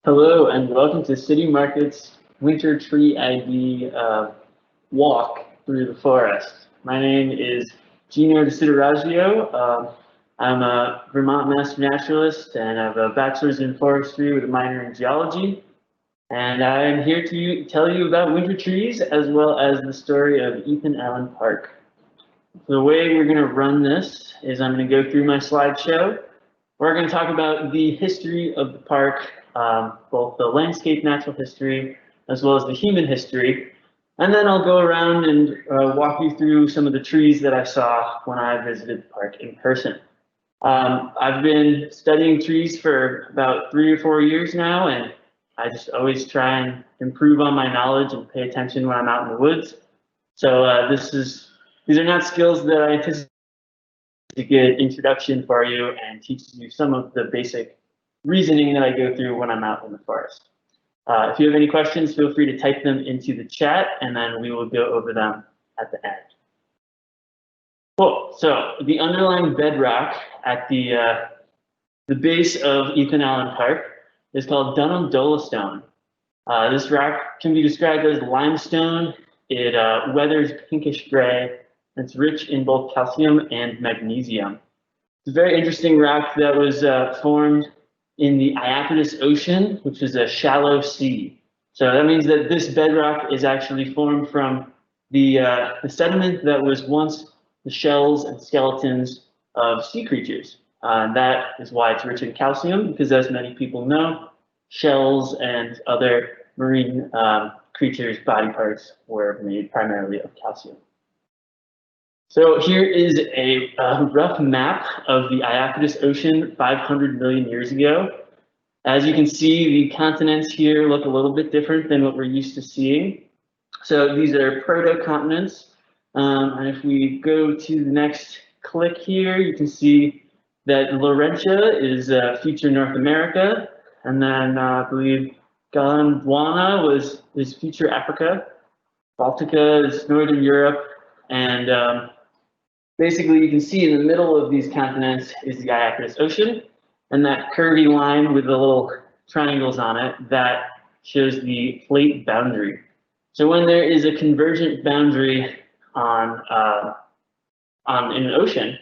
Hello and welcome to City Market's Winter Tree ID walk through the forest. My name is Desideraggio. I'm a Vermont Master Naturalist and I have a bachelor's in forestry with a minor in geology. And I'm here to tell you about winter trees as well as the story of Ethan Allen Park. The way we're going to run this is I'm going to go through my slideshow. We're going to talk about the history of the park, both the landscape natural history as well as the human history. And then I'll go around and walk you through some of the trees that I saw when I visited the park in person. I've been studying trees for about 3 or 4 years now, and I just always try and improve on my knowledge and pay attention when I'm out in the woods. So these are not skills that I anticipate a good introduction for you and teaches you some of the basic reasoning that I go through when I'm out in the forest. If you have any questions, feel free to type them into the chat and then we will go over them at the end. Cool. So the underlying bedrock at the base of Ethan Allen Park is called Dunham Dolostone. This rock can be described as limestone. It weathers pinkish gray. It's rich in both calcium and magnesium. It's a very interesting rock that was formed in the Iapetus Ocean, which is a shallow sea. So that means that this bedrock is actually formed from the sediment that was once the shells and skeletons of sea creatures. That is why it's rich in calcium, because as many people know, shells and other marine creatures' body parts were made primarily of calcium. So here is a rough map of the Iapetus Ocean 500 million years ago. As you can see, the continents here look a little bit different than what we're used to seeing. So these are proto-continents. And if we go to the next click here, you can see that Laurentia is future North America. And then I believe Gondwana is future Africa. Baltica is Northern Europe. And basically, you can see in the middle of these continents is the Iapetus Ocean, and that curvy line with the little triangles on it, that shows the plate boundary. So when there is a convergent boundary on an ocean,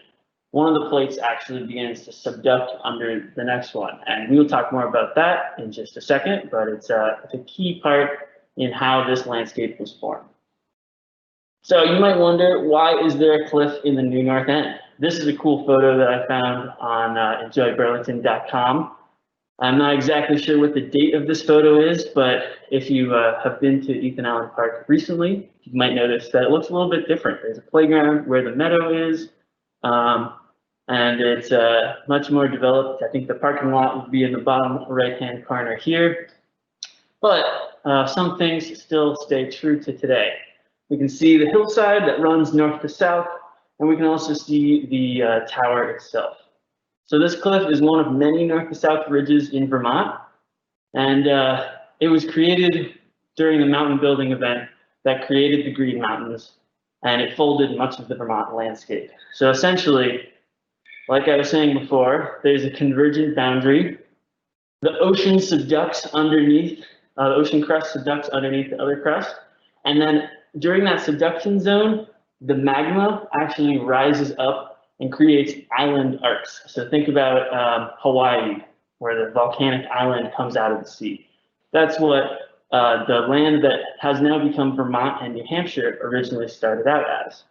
one of the plates actually begins to subduct under the next one. And we'll talk more about that in just a second, but it's a key part in how this landscape was formed. So you might wonder, why is there a cliff in the New North End? This is a cool photo that I found on enjoyburlington.com. I'm not exactly sure what the date of this photo is, but if you have been to Ethan Allen Park recently, you might notice that it looks a little bit different. There's a playground where the meadow is, and it's much more developed. I think the parking lot would be in the bottom right-hand corner here, but some things still stay true to today. We can see the hillside that runs north to south, and we can also see the tower itself. So this cliff is one of many north to south ridges in Vermont, and it was created during the mountain building event that created the Green Mountains, and it folded much of the Vermont landscape. So essentially, like I was saying before, there's a convergent boundary. The ocean subducts underneath, the ocean crust subducts underneath the other crust, and then during that subduction zone, the magma actually rises up and creates island arcs. So think about Hawaii, where the volcanic island comes out of the sea. That's what the land that has now become Vermont and New Hampshire originally started out as.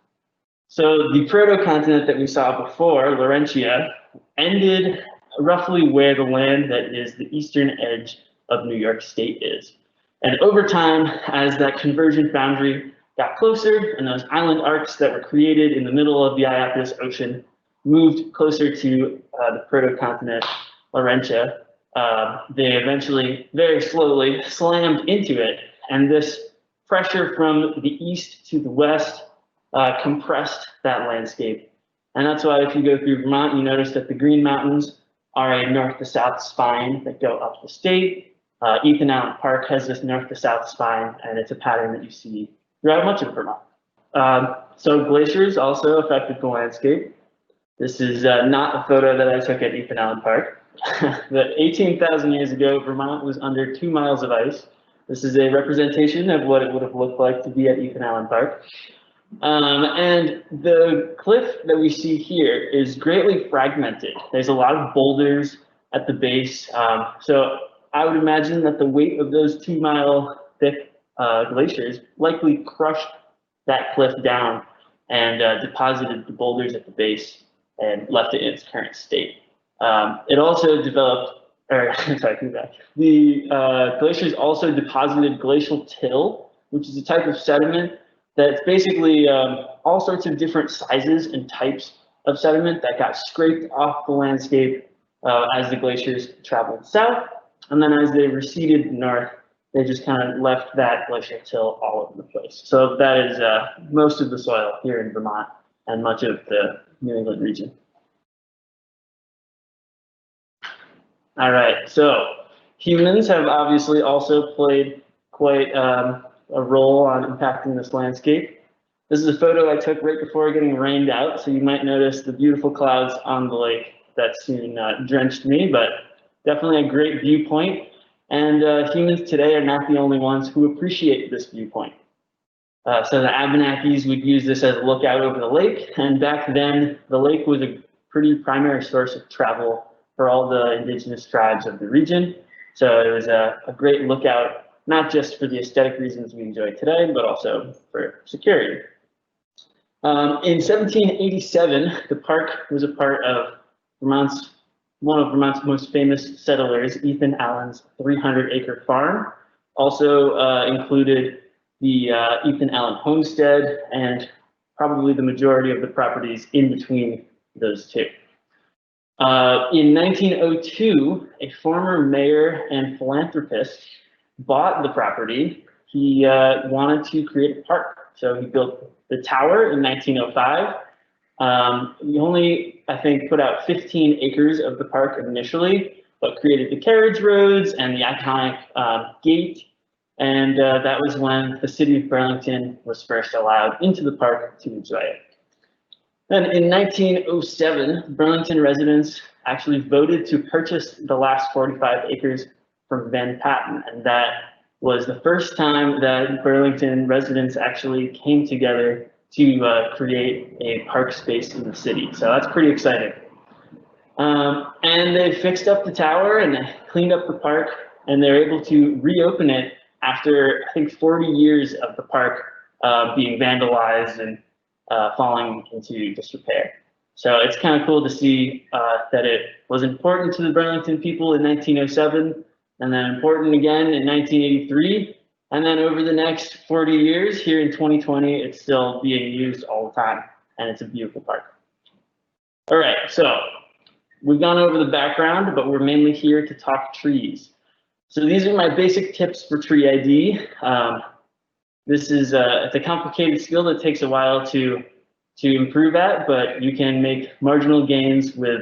So the proto-continent that we saw before, Laurentia, ended roughly where the land that is the eastern edge of New York State is. And over time, as that convergent boundary got closer and those island arcs that were created in the middle of the Iapetus Ocean moved closer to the proto-continent Laurentia, they eventually, very slowly, slammed into it. And this pressure from the east to the west compressed that landscape. And that's why if you go through Vermont, you notice that the Green Mountains are a north to south spine that go up the state. Ethan Allen Park has this north to south spine, and it's a pattern that you see throughout much of Vermont. So glaciers also affected the landscape. This is not a photo that I took at Ethan Allen Park. But 18,000 years ago, Vermont was under 2 miles of ice. This is a representation of what it would have looked like to be at Ethan Allen Park. And the cliff that we see here is greatly fragmented. There's a lot of boulders at the base. So I would imagine that the weight of those 2 mile thick glaciers likely crushed that cliff down and deposited the boulders at the base and left it in its current state. It also developed, or sorry, the glaciers also deposited glacial till, which is a type of sediment that's basically all sorts of different sizes and types of sediment that got scraped off the landscape as the glaciers traveled south. And then as they receded north, they just kind of left that glacial till all over the place. So that is most of the soil here in Vermont and much of the New England region. All right, so humans have obviously also played quite a role on impacting this landscape. This is a photo I took right before getting rained out, so you might notice the beautiful clouds on the lake that soon drenched me, but definitely a great viewpoint. And humans today are not the only ones who appreciate this viewpoint. So the Abenakis would use this as a lookout over the lake, and back then the lake was a pretty primary source of travel for all the indigenous tribes of the region. So it was a great lookout, not just for the aesthetic reasons we enjoy today, but also for security. In 1787, the park was a part of one of Vermont's most famous settlers, Ethan Allen's 300-acre farm. Also included the Ethan Allen homestead and probably the majority of the properties in between those two. In 1902, a former mayor and philanthropist bought the property. He wanted to create a park, so he built the tower in 1905. He only, I think, put out 15 acres of the park initially, but created the carriage roads and the iconic gate. And that was when the city of Burlington was first allowed into the park to enjoy it. Then in 1907, Burlington residents actually voted to purchase the last 45 acres from Van Patten, and that was the first time that Burlington residents actually came together to create a park space in the city. So that's pretty exciting. And they fixed up the tower and they cleaned up the park, and they're able to reopen it after, I think, 40 years of the park being vandalized and falling into disrepair. So it's kind of cool to see that it was important to the Burlington people in 1907, and then important again in 1983. And then over the next 40 years, here in 2020, it's still being used all the time, and it's a beautiful park. All right, so we've gone over the background, but we're mainly here to talk trees. So these are my basic tips for tree ID. This is it's a complicated skill that takes a while to improve at, but you can make marginal gains with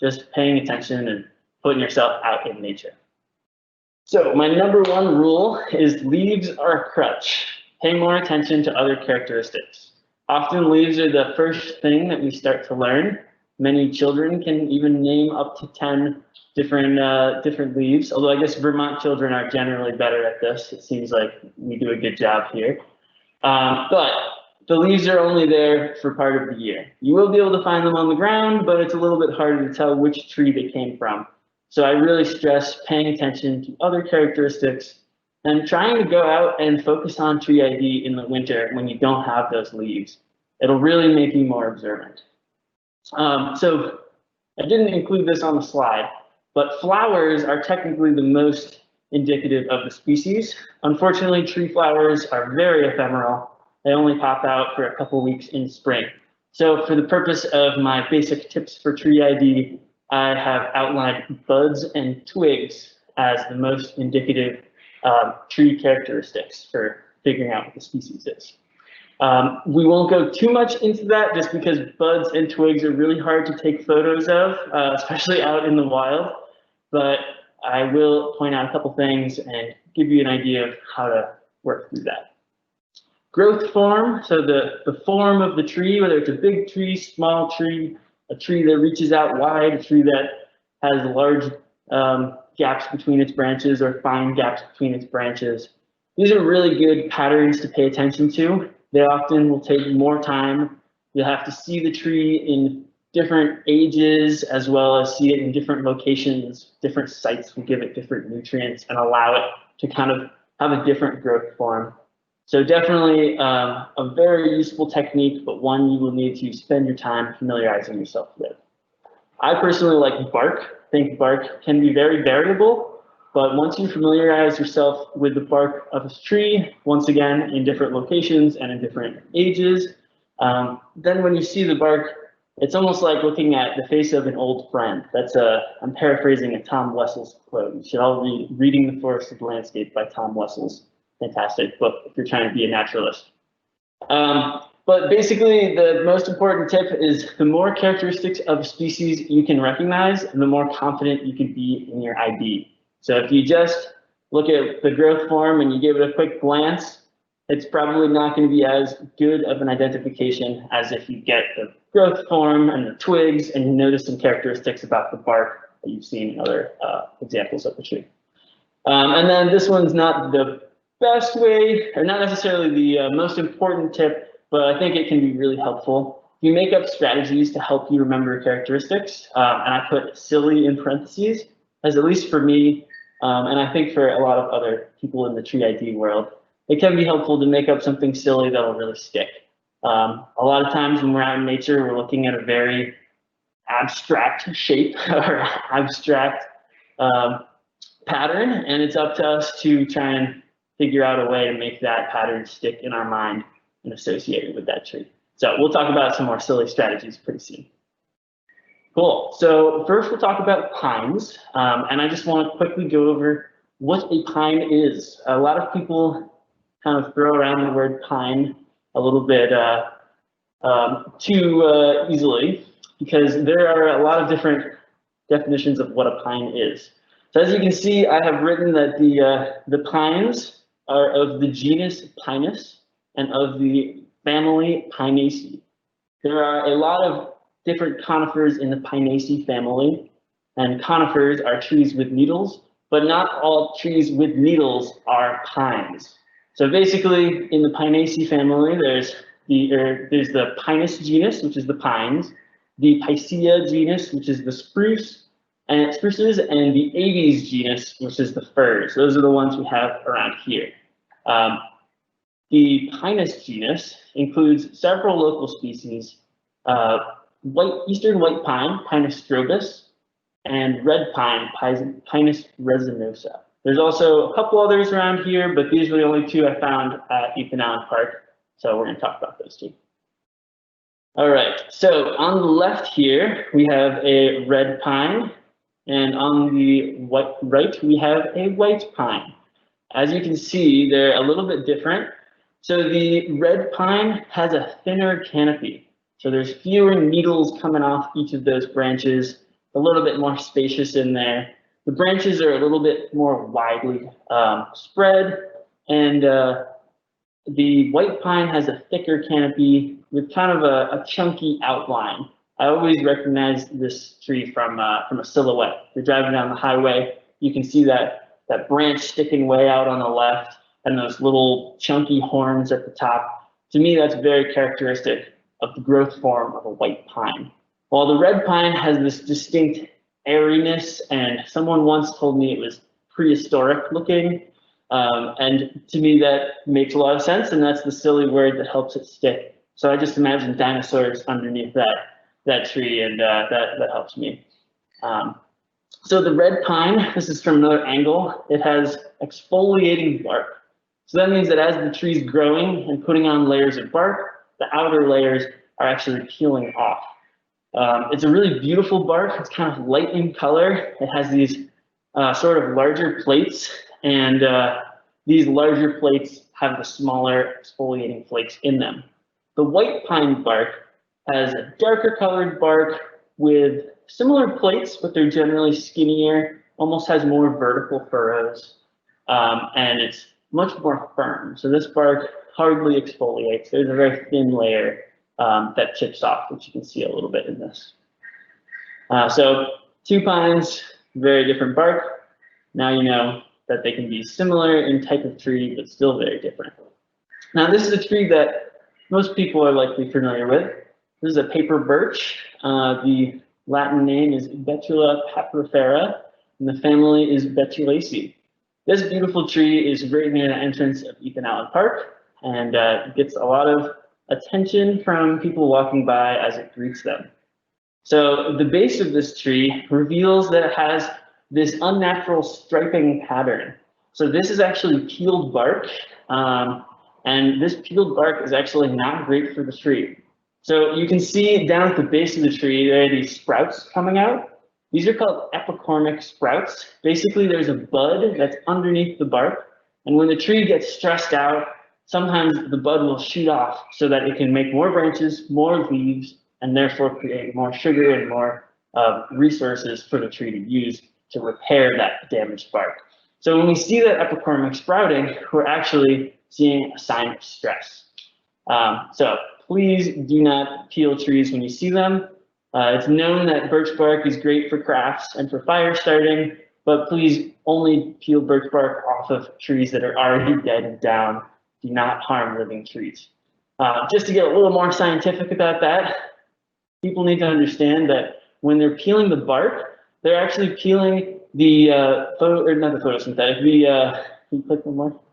just paying attention and putting yourself out in nature. So my number one rule is leaves are a crutch. Pay more attention to other characteristics. Often leaves are the first thing that we start to learn. Many children can even name up to 10 different leaves, although I guess Vermont children are generally better at this. It seems like we do a good job here. But the leaves are only there for part of the year. You will be able to find them on the ground, but it's a little bit harder to tell which tree they came from. So I really stress paying attention to other characteristics and trying to go out and focus on tree ID in the winter when you don't have those leaves. It'll really make you more observant. So I didn't include this on the slide, but flowers are technically the most indicative of the species. Unfortunately, tree flowers are very ephemeral. They only pop out for a couple weeks in spring. So for the purpose of my basic tips for tree ID, I have outlined buds and twigs as the most indicative tree characteristics for figuring out what the species is. We won't go too much into that just because buds and twigs are really hard to take photos of, especially out in the wild, but I will point out a couple things and give you an idea of how to work through that. Growth form, so the form of the tree, whether it's a big tree, small tree, a tree that reaches out wide, a tree that has large gaps between its branches or fine gaps between its branches. These are really good patterns to pay attention to. They often will take more time. You'll have to see the tree in different ages as well as see it in different locations. Different sites will give it different nutrients and allow it to kind of have a different growth form. So definitely a very useful technique, but one you will need to spend your time familiarizing yourself with. I personally like bark. I think bark can be very variable, but once you familiarize yourself with the bark of a tree, once again, in different locations and in different ages, then when you see the bark, it's almost like looking at the face of an old friend. I'm paraphrasing a Tom Wessels quote. You should all read Reading the Forested Landscape by Tom Wessels. Fantastic book if you're trying to be a naturalist. But basically, the most important tip is the more characteristics of a species you can recognize, the more confident you can be in your ID. So if you just look at the growth form and you give it a quick glance, it's probably not going to be as good of an identification as if you get the growth form and the twigs and you notice some characteristics about the bark that you've seen in other examples of the tree. And then this one's not the best way, or not necessarily the most important tip, but I think it can be really helpful. You make up strategies to help you remember characteristics, and I put silly in parentheses, as at least for me, and I think for a lot of other people in the tree ID world, it can be helpful to make up something silly that'll really stick. A lot of times when we're out in nature, we're looking at a very abstract shape or abstract pattern, and it's up to us to try and figure out a way to make that pattern stick in our mind and associate it with that tree. So we'll talk about some more silly strategies pretty soon. Cool. So first we'll talk about pines, and I just want to quickly go over what a pine is. A lot of people kind of throw around the word pine a little bit too easily, because there are a lot of different definitions of what a pine is. So as you can see, I have written that the pines are of the genus Pinus and of the family Pinaceae. There are a lot of different conifers in the Pinaceae family, and conifers are trees with needles, but not all trees with needles are pines. So basically, in the Pinaceae family, there's the Pinus genus, which is the pines, the Picea genus, which is the spruces, and the Aves genus, which is the firs. Those are the ones we have around here. The Pinus genus includes several local species, eastern white pine, Pinus strobus, and red pine, Pinus resinosa. There's also a couple others around here, but these are the only two I found at Ethan Allen Park, so we're going to talk about those two. All right, so on the left here, we have a red pine, and on the right, we have a white pine. As you can see, they're a little bit different. So the red pine has a thinner canopy. So there's fewer needles coming off each of those branches, a little bit more spacious in there. The branches are a little bit more widely spread, and the white pine has a thicker canopy with kind of a chunky outline. I always recognize this tree from a silhouette. If you're driving down the highway, you can see that branch sticking way out on the left and those little chunky horns at the top. To me, that's very characteristic of the growth form of a white pine. While the red pine has this distinct airiness, and someone once told me it was prehistoric looking, and to me that makes a lot of sense, and that's the silly word that helps it stick. So I just imagine dinosaurs underneath that tree, and that helps me. So the red pine, this is from another angle, it has exfoliating bark. So that means that as the tree's growing and putting on layers of bark, the outer layers are actually peeling off. It's a really beautiful bark. It's kind of light in color. It has these sort of larger plates, and these larger plates have the smaller exfoliating flakes in them. The white pine bark has a darker colored bark with similar plates, but they're generally skinnier, almost has more vertical furrows, and it's much more firm. So this bark hardly exfoliates. There's a very thin layer that chips off, which you can see a little bit in this. So 2 pines, very different bark. Now you know that they can be similar in type of tree, but still very different. Now this is a tree that most people are likely familiar with. This is a paper birch. The Latin name is Betula papyrifera, and the family is Betulaceae. This beautiful tree is right near the entrance of Ethan Allen Park, and gets a lot of attention from people walking by as it greets them. So the base of this tree reveals that it has this unnatural striping pattern. So this is actually peeled bark, and this peeled bark is actually not great for the tree. So you can see down at the base of the tree, there are these sprouts coming out. These are called epicormic sprouts. Basically, there's a bud that's underneath the bark, and when the tree gets stressed out, sometimes the bud will shoot off so that it can make more branches, more leaves, and therefore create more sugar and more resources for the tree to use to repair that damaged bark. So when we see that epicormic sprouting, we're actually seeing a sign of stress. So please do not peel trees when you see them. It's known that birch bark is great for crafts and for fire starting, but please only peel birch bark off of trees that are already dead and down. Do not harm living trees. Just to get a little more scientific about that, people need to understand that when they're peeling the bark, they're actually peeling the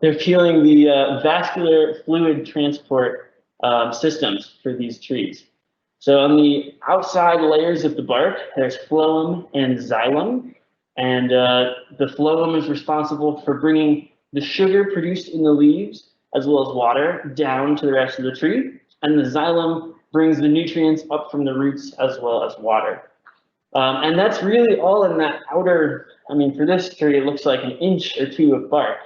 they're peeling the vascular fluid transport systems for these trees. So on the outside layers of the bark, there's phloem and xylem, and the phloem is responsible for bringing the sugar produced in the leaves as well as water down to the rest of the tree, and the xylem brings the nutrients up from the roots as well as water. And that's really all in that outer, I mean, for this tree, it looks like 1 inch or 2 of bark.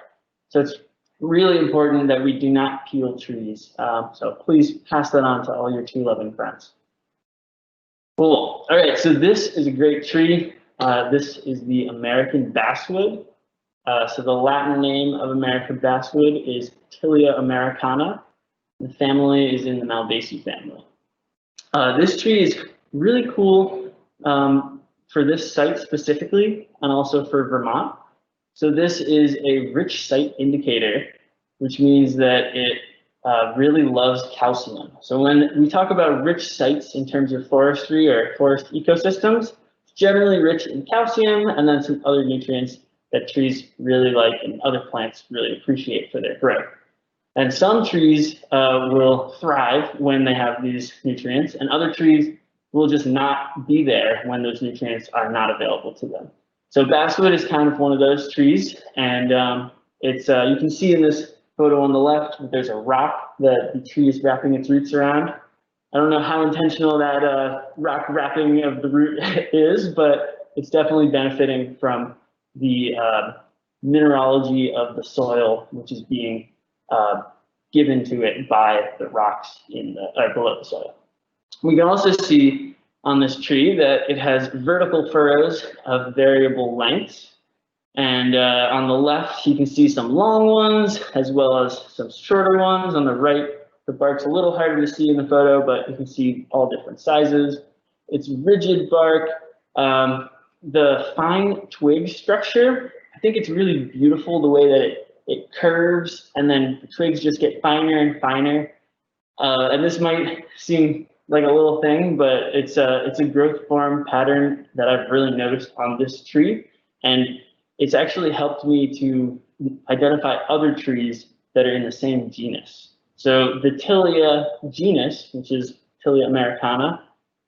So it's really important that we do not peel trees. So please pass that on to all your tree-loving friends. Cool. All right, so this is a great tree. This is the American basswood. So the Latin name of American basswood is Tilia americana. The family is in the Malvaceae family. This tree is really cool for this site specifically, and also for Vermont. So this is a rich site indicator, which means that it really loves calcium. So when we talk about rich sites in terms of forestry or forest ecosystems, it's generally rich in calcium and then some other nutrients that trees really like and other plants really appreciate for their growth. And some trees will thrive when they have these nutrients, and other trees will just not be there when those nutrients are not available to them. So basswood is kind of one of those trees, and it's you can see in this photo on the left that there's a rock that the tree is wrapping its roots around. I don't know how intentional that rock wrapping of the root is, but it's definitely benefiting from the mineralogy of the soil, which is being given to it by the rocks in the below the soil. We can also see on this tree that it has vertical furrows of variable lengths. And on the left, you can see some long ones as well as some shorter ones. On the right, the bark's a little harder to see in the photo, but you can see all different sizes. It's rigid bark. The fine twig structure, I think it's really beautiful the way that it curves, and then the twigs just get finer and finer. And this might seem like a little thing, but it's a growth form pattern that I've really noticed on this tree, and it's actually helped me to identify other trees that are in the same genus. So the Tilia genus, which is Tilia americana,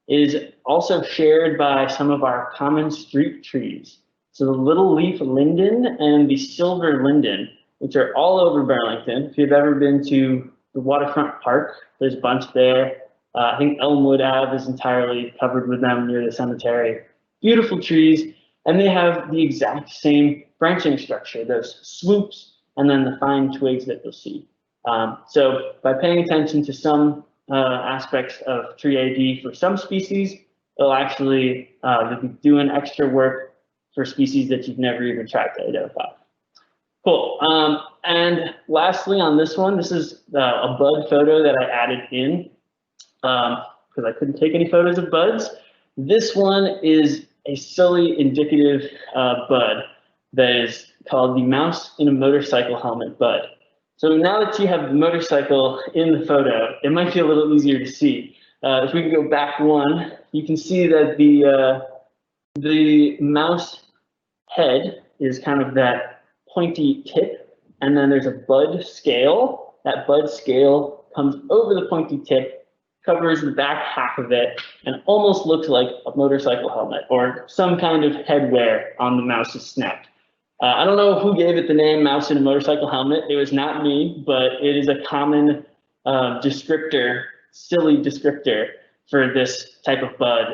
is also shared by some of our common street trees. So the little leaf linden and the silver linden, which are all over Burlington. If you've ever been to the waterfront park, there's a bunch there. I think Elmwood Ave is entirely covered with them near the cemetery. Beautiful trees, and they have the exact same branching structure, those swoops, and then the fine twigs that you'll see. So by paying attention to some aspects of tree ID for some species, it'll actually be doing extra work for species that you've never even tried to identify. Cool. And lastly on this one, this is a bud photo that I added in because I couldn't take any photos of buds. This one is a silly indicative bud that is called the mouse in a motorcycle helmet bud. So now that you have the motorcycle in the photo, it might be a little easier to see. If we can go back one, you can see that the mouse head is kind of that pointy tip, and then there's a bud scale. That bud scale comes over the pointy tip, covers the back half of it, and almost looks like a motorcycle helmet or some kind of headwear on the mouse's snout. I don't know who gave it the name mouse in a motorcycle helmet. It was not me, but it is a common descriptor, silly descriptor for this type of bud,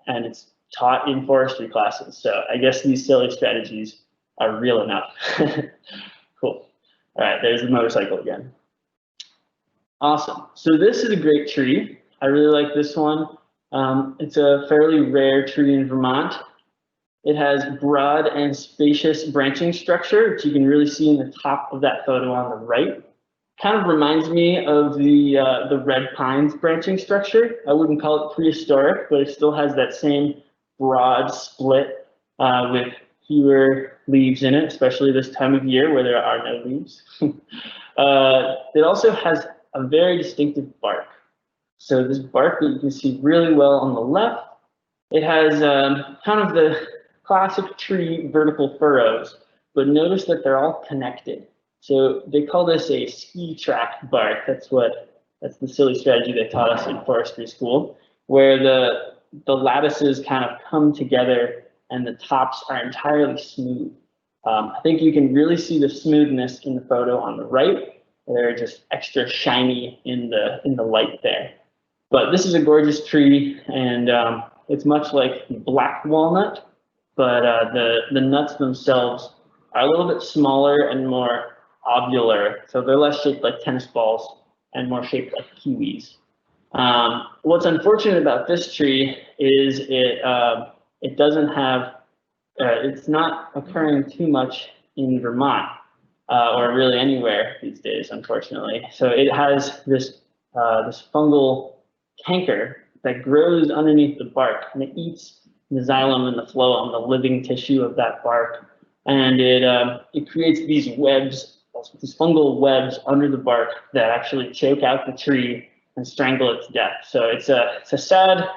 and it's taught in forestry classes. So I guess these silly strategies are real enough. Cool. All right, there's the motorcycle again. Awesome. So this is a great tree. I really like this one. It's a fairly rare tree in Vermont. It has broad and spacious branching structure, which you can really see in the top of that photo on the right. Kind of reminds me of the red pines branching structure. I wouldn't call it prehistoric, but it still has that same broad split with fewer leaves in it, especially this time of year where there are no leaves. It also has a very distinctive bark. So this bark that you can see really well on the left, it has kind of the classic tree vertical furrows, but notice that they're all connected. So they call this a ski track bark. That's the silly strategy they taught us in forestry school, where the lattices kind of come together and the tops are entirely smooth. I think you can really see the smoothness in the photo on the right. They're just extra shiny in the light there. But this is a gorgeous tree, and it's much like black walnut, but the nuts themselves are a little bit smaller and more ovular, so they're less shaped like tennis balls and more shaped like kiwis. What's unfortunate about this tree is it doesn't have, it's not occurring too much in Vermont or really anywhere these days, unfortunately. So it has this fungal canker that grows underneath the bark, and it eats the xylem and the phloem, the living tissue of that bark, and it creates these webs, these fungal webs under the bark that actually choke out the tree and strangle it to death. So it's a sad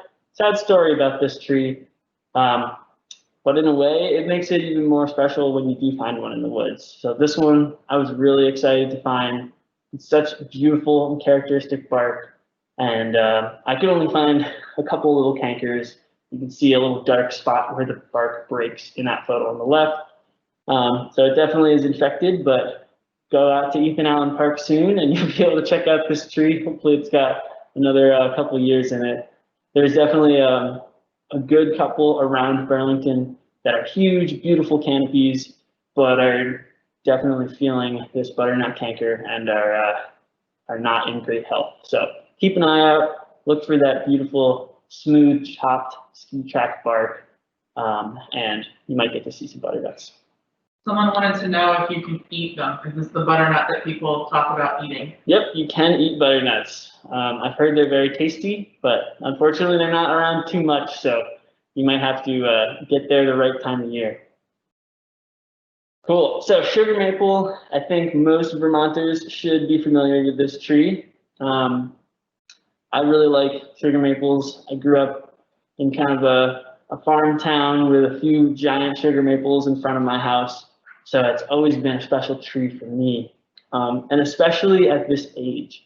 story about this tree, but in a way, it makes it even more special when you do find one in the woods. So this one, I was really excited to find. It's such beautiful and characteristic bark, and I could only find a couple little cankers. You can see a little dark spot where the bark breaks in that photo on the left. So it definitely is infected, but go out to Ethan Allen Park soon and you'll be able to check out this tree. Hopefully it's got another couple years in it. There's definitely a good couple around Burlington that are huge, beautiful canopies, but are definitely feeling this butternut canker and are not in great health. So keep an eye out, look for that beautiful, smooth, chopped ski track bark, and you might get to see some butternuts. Someone wanted to know if you can eat them. Is this the butternut that people talk about eating? Yep, you can eat butternuts. I've heard they're very tasty, but unfortunately they're not around too much, so you might have to get there the right time of year. Cool, so sugar maple, I think most Vermonters should be familiar with this tree. I really like sugar maples. I grew up in kind of a farm town with a few giant sugar maples in front of my house. So it's always been a special tree for me, and especially at this age.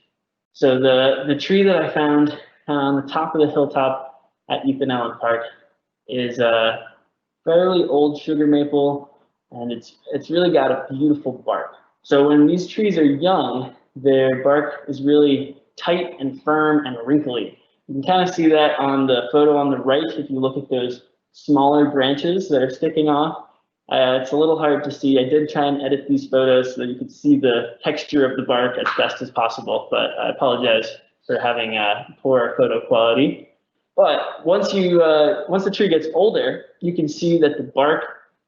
So the tree that I found on the top of the hilltop at Ethan Allen Park is a fairly old sugar maple, and it's really got a beautiful bark. So when these trees are young, their bark is really tight and firm and wrinkly. You can kind of see that on the photo on the right if you look at those smaller branches that are sticking off. It's a little hard to see. I did try and edit these photos so that you could see the texture of the bark as best as possible, but I apologize for having poor photo quality. But once the tree gets older, you can see that the bark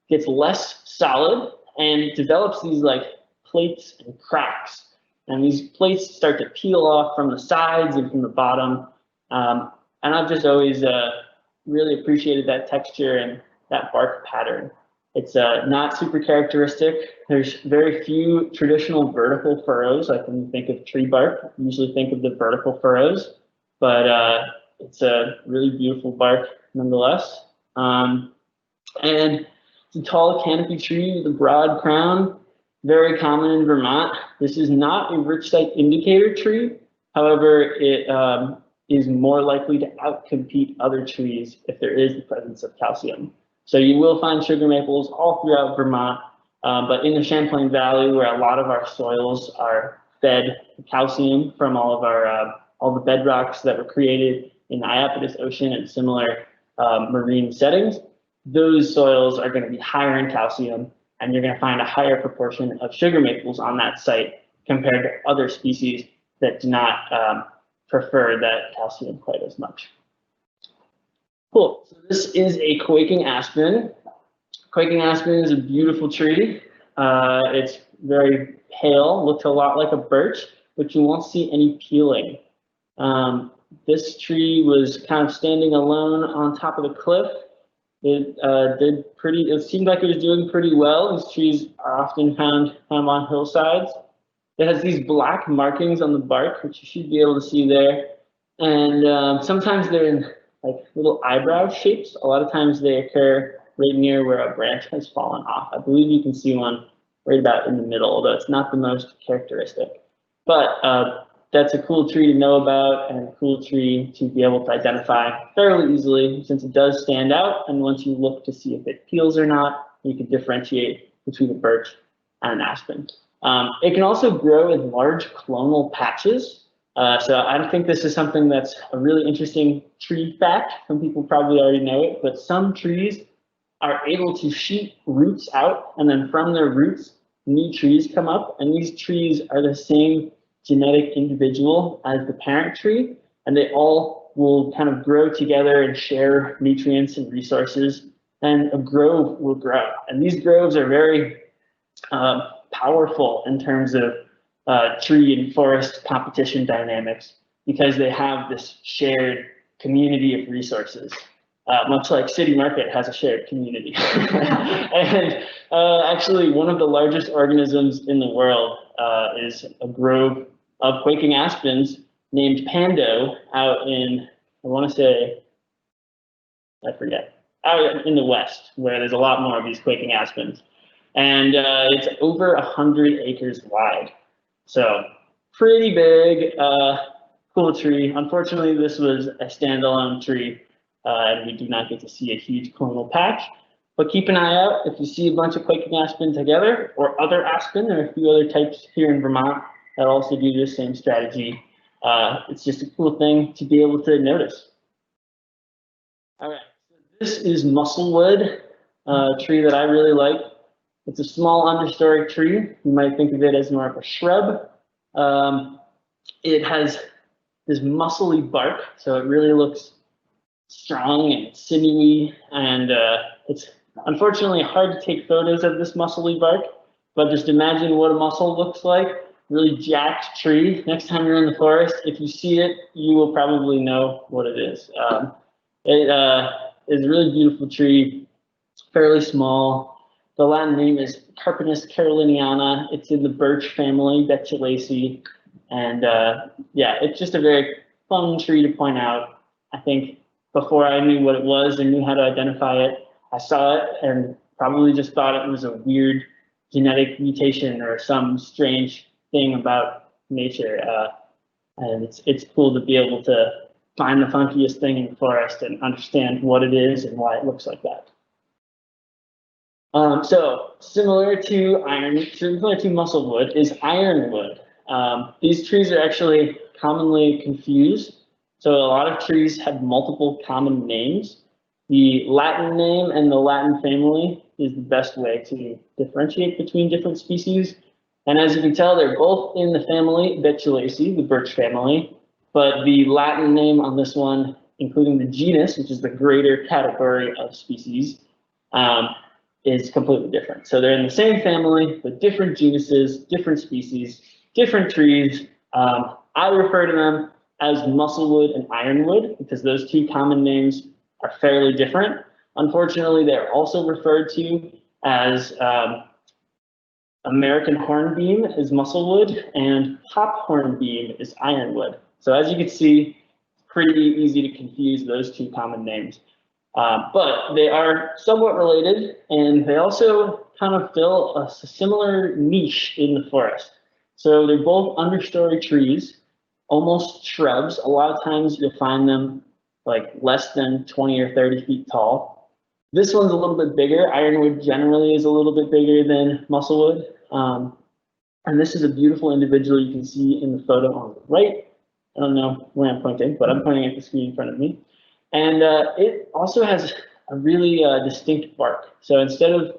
gets less solid and develops these like plates and cracks. And these plates start to peel off from the sides and from the bottom. And I've just always really appreciated that texture and that bark pattern. It's not super characteristic. There's very few traditional vertical furrows. Like when you think of tree bark, you usually think of the vertical furrows, but it's a really beautiful bark nonetheless. And it's a tall canopy tree with a broad crown, very common in Vermont. This is not a rich site indicator tree. However, it is more likely to outcompete other trees if there is the presence of calcium. So you will find sugar maples all throughout Vermont, but in the Champlain Valley, where a lot of our soils are fed calcium from all of our all the bedrocks that were created in the Iapetus Ocean and similar marine settings, those soils are going to be higher in calcium, and you're going to find a higher proportion of sugar maples on that site compared to other species that do not prefer that calcium quite as much. Cool. So this is a quaking aspen. Quaking aspen is a beautiful tree. It's very pale, looks a lot like a birch, but you won't see any peeling. This tree was kind of standing alone on top of the cliff. It seemed like it was doing pretty well. These trees are often found kind of on hillsides. It has these black markings on the bark, which you should be able to see there. And sometimes they're in like little eyebrow shapes. A lot of times they occur right near where a branch has fallen off. I believe you can see one right about in the middle, although it's not the most characteristic. But that's a cool tree to know about and a cool tree to be able to identify fairly easily since it does stand out. And once you look to see if it peels or not, you can differentiate between a birch and an aspen. It can also grow in large clonal patches. So I think this is something that's a really interesting tree fact. Some people probably already know it, but some trees are able to shoot roots out, and then from their roots, new trees come up. And these trees are the same genetic individual as the parent tree, and they all will kind of grow together and share nutrients and resources, and a grove will grow. And these groves are very powerful in terms of tree and forest competition dynamics because they have this shared community of resources, much like City Market has a shared community. And actually, one of the largest organisms in the world is a grove of quaking aspens named Pando out in, I want to say, I forget, out in the west, where there's a lot more of these quaking aspens. And it's over 100 acres wide. So pretty big, cool tree. Unfortunately, this was a standalone tree, and we do not get to see a huge clonal patch. But keep an eye out if you see a bunch of quaking aspen together, or other aspen. There are a few other types here in Vermont that also do this same strategy. It's just a cool thing to be able to notice. All right, so this is musclewood, a tree that I really like. It's a small understory tree. You might think of it as more of a shrub. It has this muscly bark, so it really looks strong and sinewy, and it's unfortunately hard to take photos of this muscly bark, but just imagine what a muscle looks like. Really jacked tree. Next time you're in the forest, if you see it, you will probably know what it is. It is a really beautiful tree, fairly small. The Latin name is Carpinus caroliniana. It's in the birch family, Betulaceae. And yeah, it's just a very fun tree to point out. I think before I knew what it was and knew how to identify it, I saw it and probably just thought it was a weird genetic mutation or some strange thing about nature. And it's cool to be able to find the funkiest thing in the forest and understand what it is and why it looks like that. So similar to musclewood is ironwood. These trees are actually commonly confused. So a lot of trees have multiple common names. The Latin name and the Latin family is the best way to differentiate between different species. And as you can tell, they're both in the family Betulaceae, the birch family, but the Latin name on this one, including the genus, which is the greater category of species, is completely different. So they're in the same family, but different genuses, different species, different trees. I refer to them as musclewood and ironwood because those two common names are fairly different. Unfortunately, they're also referred to as American hornbeam is musclewood, and hop hornbeam is ironwood. So as you can see, it's pretty easy to confuse those two common names. But they are somewhat related, and they also kind of fill a similar niche in the forest. So they're both understory trees, almost shrubs. A lot of times you'll find them like less than 20 or 30 feet tall. This one's a little bit bigger. Ironwood generally is a little bit bigger than musclewood. And this is a beautiful individual you can see in the photo on the right. I don't know where I'm pointing, but I'm pointing at the screen in front of me. And it also has a really distinct bark. So instead of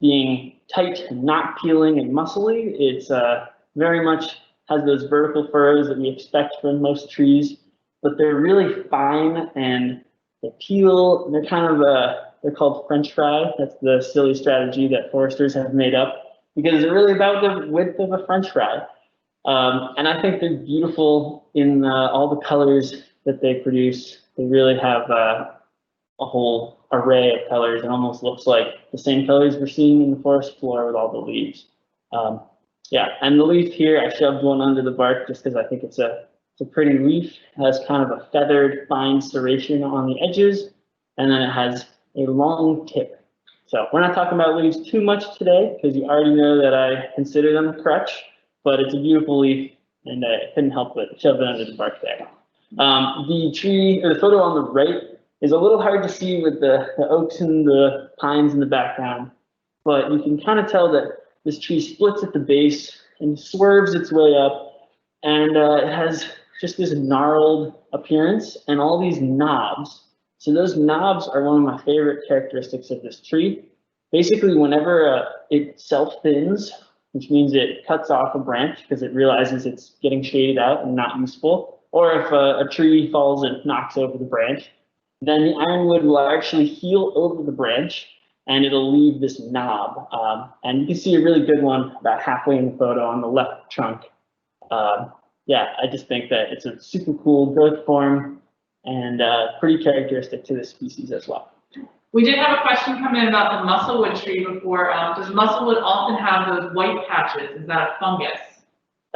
being tight and not peeling and muscly, it's very much has those vertical furrows that we expect from most trees, but they're really fine and they peel. They're kind of they're called French fry. That's the silly strategy that foresters have made up because they're really about the width of a French fry. And I think they're beautiful in all the colors that they produce. They really have a whole array of colors. It almost looks like the same colors we're seeing in the forest floor with all the leaves. Yeah, and the leaf here, I shoved one under the bark just because I think it's a pretty leaf. It has kind of a feathered, fine serration on the edges, and then it has a long tip. So we're not talking about leaves too much today because you already know that I consider them a crutch, but it's a beautiful leaf, and I couldn't help but shove it under the bark there. The tree, or the photo on the right, is a little hard to see with the oaks and the pines in the background, but you can kind of tell that this tree splits at the base and swerves its way up, and it has just this gnarled appearance and all these knobs. So those knobs are one of my favorite characteristics of this tree. Basically, whenever it self-thins, which means it cuts off a branch because it realizes it's getting shaded out and not useful, or if a tree falls and knocks over the branch, then the ironwood will actually heal over the branch and it'll leave this knob. And you can see a really good one about halfway in the photo on the left trunk. Yeah, I just think that it's a super cool growth form and pretty characteristic to this species as well. We did have a question come in about the musclewood tree before. Does musclewood often have those white patches? Is that a fungus?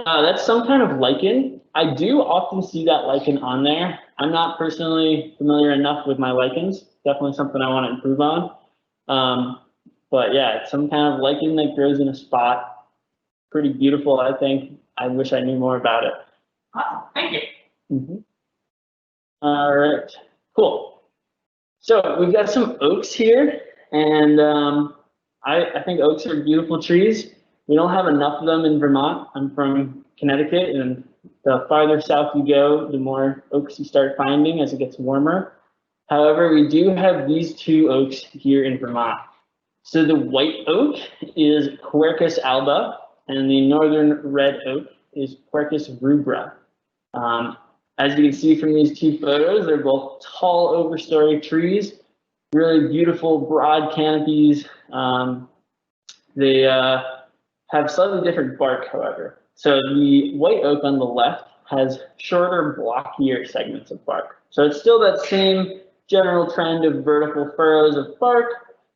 That's some kind of lichen. I do often see that lichen on there. I'm not personally familiar enough with my lichens. Definitely something I want to improve on. But yeah, it's some kind of lichen that grows in a spot. Pretty beautiful, I think. I wish I knew more about it. Awesome, thank you. Mm-hmm. All right, cool. So we've got some oaks here, and I think oaks are beautiful trees. We don't have enough of them in Vermont. I'm from Connecticut, and the farther south you go, the more oaks you start finding as it gets warmer. However, we do have these two oaks here in Vermont. So the white oak is Quercus alba, and the northern red oak is Quercus rubra. As you can see from these two photos, they're both tall overstory trees, really beautiful broad canopies. They have slightly different bark, however. So the white oak on the left has shorter, blockier segments of bark. So it's still that same general trend of vertical furrows of bark,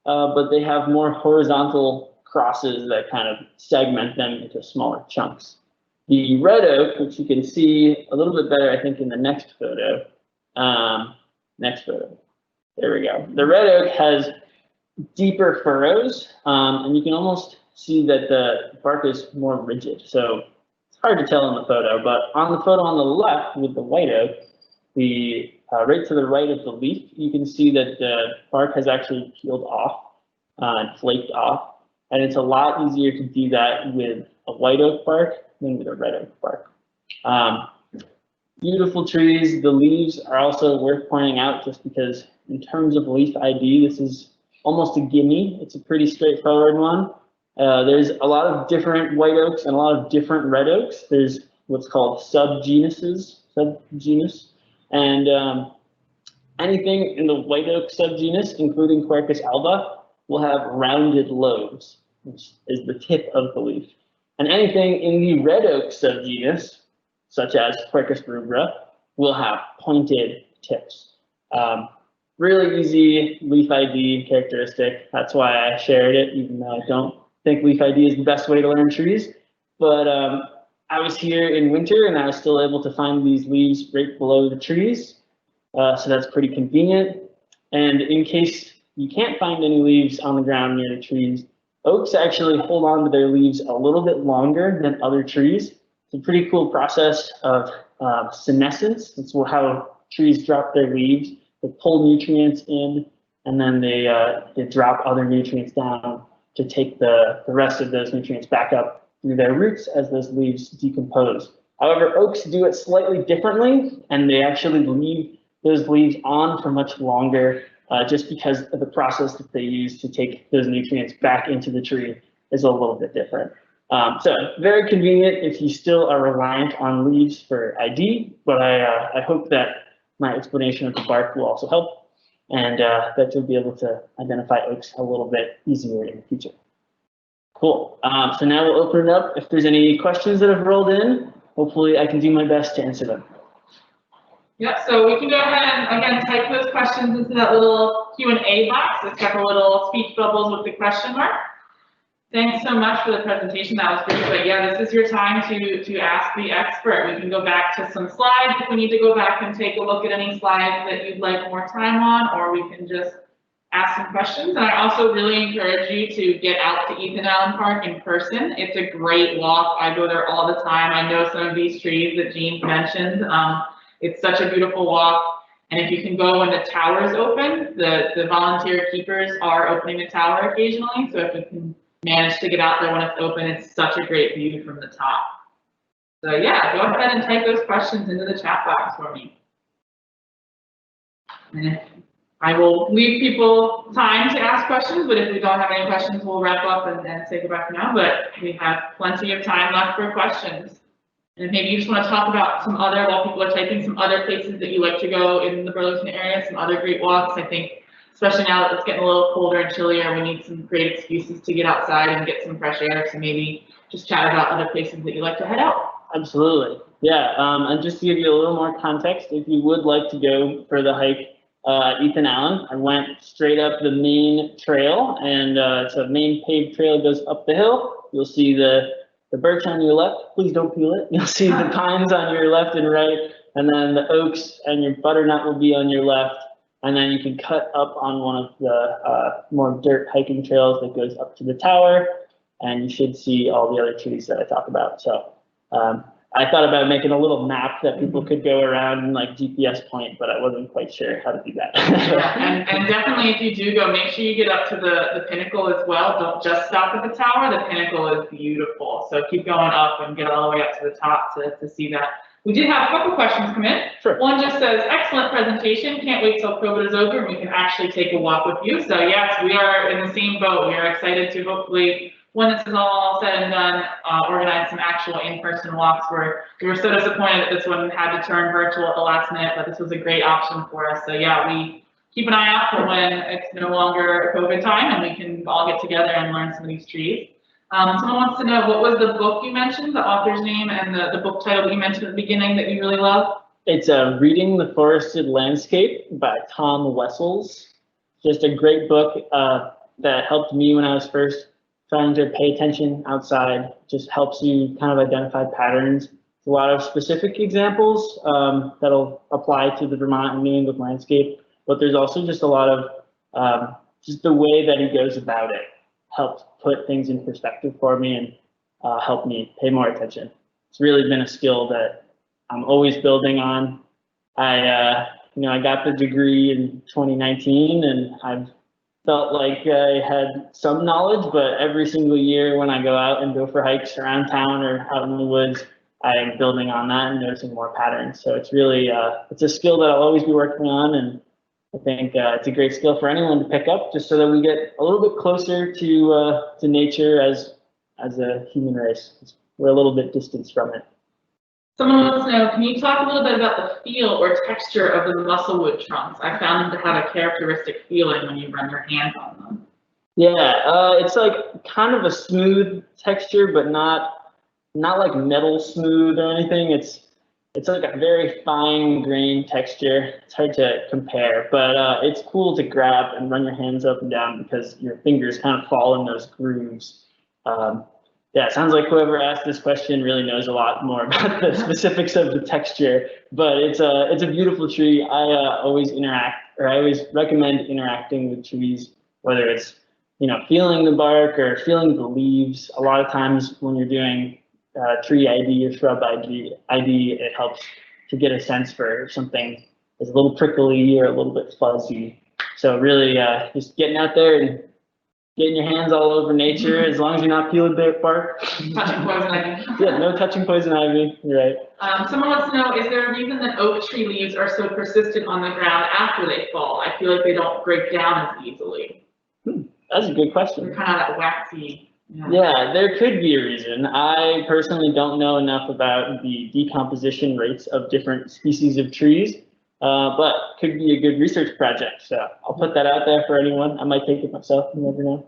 but they have more horizontal crosses that kind of segment them into smaller chunks. The red oak, which you can see a little bit better, I think, in the next photo. There we go. The red oak has deeper furrows, and you can almost see that the bark is more rigid. So it's hard to tell in the photo, but on the photo on the left with the white oak, the right to the right of the leaf, you can see that the bark has actually peeled off and flaked off, and it's a lot easier to do that with a white oak bark than with a red oak bark. Beautiful trees. The leaves are also worth pointing out just because in terms of leaf ID, this is almost a gimme. It's a pretty straightforward one. There's a lot of different white oaks and a lot of different red oaks. There's what's called subgenus, and anything in the white oak subgenus, including Quercus alba, will have rounded lobes, which is the tip of the leaf. And anything in the red oak subgenus, such as Quercus rubra, will have pointed tips. really easy leaf ID characteristic. That's why I shared it, even though I don't think leaf ID is the best way to learn trees. But I was here in winter and I was still able to find these leaves right below the trees. So that's pretty convenient. And in case you can't find any leaves on the ground near the trees, oaks actually hold on to their leaves a little bit longer than other trees. It's a pretty cool process of senescence. That's how trees drop their leaves. They pull nutrients in, and then they drop other nutrients down to take the rest of those nutrients back up through their roots as those leaves decompose. However, oaks do it slightly differently, and they actually leave those leaves on for much longer, just because of the process that they use to take those nutrients back into the tree is a little bit different. So very convenient if you still are reliant on leaves for ID, but I hope that my explanation of the bark will also help, and that you'll be able to identify oaks a little bit easier in the future. Cool. So now we'll open it up. If there's any questions that have rolled in, hopefully I can do my best to answer them. Yeah, so we can go ahead and again type those questions into that little Q&A box. It's got the little speech bubbles with the question mark. Thanks so much for the presentation. That was great. But yeah, this is your time to ask the expert. We can go back to some slides if we need to go back and take a look at any slides that you'd like more time on, or we can just ask some questions. And I also really encourage you to get out to Ethan Allen Park in person. It's a great walk. I go there all the time. I know some of these trees that Jean mentioned. It's such a beautiful walk. And if you can go when the tower is open, the volunteer keepers are opening the tower occasionally. So if you can manage to get out there when it's open, it's such a great view from the top. So yeah, go ahead and type those questions into the chat box for me. And I will leave people time to ask questions, but if we don't have any questions, we'll wrap up and say goodbye for now. But we have plenty of time left for questions. And maybe you just want to talk about some other, while people are typing, some other places that you like to go in the Burlington area, some other great walks. I think, especially now that it's getting a little colder and chillier, we need some great excuses to get outside and get some fresh air. So maybe just chat about other places that you like to head out. Absolutely. Yeah, and just to give you a little more context, if you would like to go for the hike, Ethan Allen, I went straight up the main trail, and it's a main paved trail that goes up the hill. You'll see the birch on your left. Please don't peel it. You'll see the pines on your left and right, and then the oaks and your butternut will be on your left. And then you can cut up on one of the more dirt hiking trails that goes up to the tower, and you should see all the other trees that I talk about. So I thought about making a little map that people could go around and like GPS point, but I wasn't quite sure how to do that. Yeah, and definitely if you do go, make sure you get up to the pinnacle as well. Don't just stop at the tower. The pinnacle is beautiful. So keep going up and get all the way up to the top to see that. We did have a couple questions come in. Sure. One just says, excellent presentation. Can't wait till COVID is over and we can actually take a walk with you. So yes, we are in the same boat. We are excited to hopefully, when this is all said and done, organize some actual in-person walks. We were so disappointed that this one had to turn virtual at the last minute, but this was a great option for us. So yeah, we keep an eye out for when it's no longer COVID time and we can all get together and learn some of these trees. Someone wants to know, what was the book you mentioned, the author's name, and the book title that you mentioned at the beginning that you really love? It's Reading the Forested Landscape by Tom Wessels. Just a great book that helped me when I was first trying to pay attention outside. Just helps you kind of identify patterns. A lot of specific examples that'll apply to the Vermont and New England landscape, but there's also just a lot of just the way that he goes about it helped put things in perspective for me and helped me pay more attention. It's really been a skill that I'm always building on. I got the degree in 2019 and I've felt like I had some knowledge, but every single year when I go out and go for hikes around town or out in the woods, I am building on that and noticing more patterns. So it's really, it's a skill that I'll always be working on, and I think it's a great skill for anyone to pick up, just so that we get a little bit closer to nature as a human race. We're a little bit distanced from it. Someone wants to know, can you talk a little bit about the feel or texture of the musclewood trunks? I found them to have a characteristic feeling when you run your hands on them. Yeah, it's like kind of a smooth texture, but not like metal smooth or anything. It's it's like a very fine grained texture. It's hard to compare, but it's cool to grab and run your hands up and down because your fingers kind of fall in those grooves. Yeah, it sounds like whoever asked this question really knows a lot more about the specifics of the texture, but it's a beautiful tree. I always recommend interacting with trees, whether it's, feeling the bark or feeling the leaves. A lot of times when you're doing tree ID or shrub ID, it helps to get a sense for something is a little prickly or a little bit fuzzy. So really just getting out there and getting your hands all over nature, as long as you're not peeling bark. Touching poison ivy. Yeah, no touching poison ivy, you're right. Someone wants to know, is there a reason that oak tree leaves are so persistent on the ground after they fall? I feel like they don't break down as easily. That's a good question. They're kind of that waxy. Yeah, there could be a reason. I personally don't know enough about the decomposition rates of different species of trees, but could be a good research project. So I'll put that out there for anyone. I might take it myself, you never know.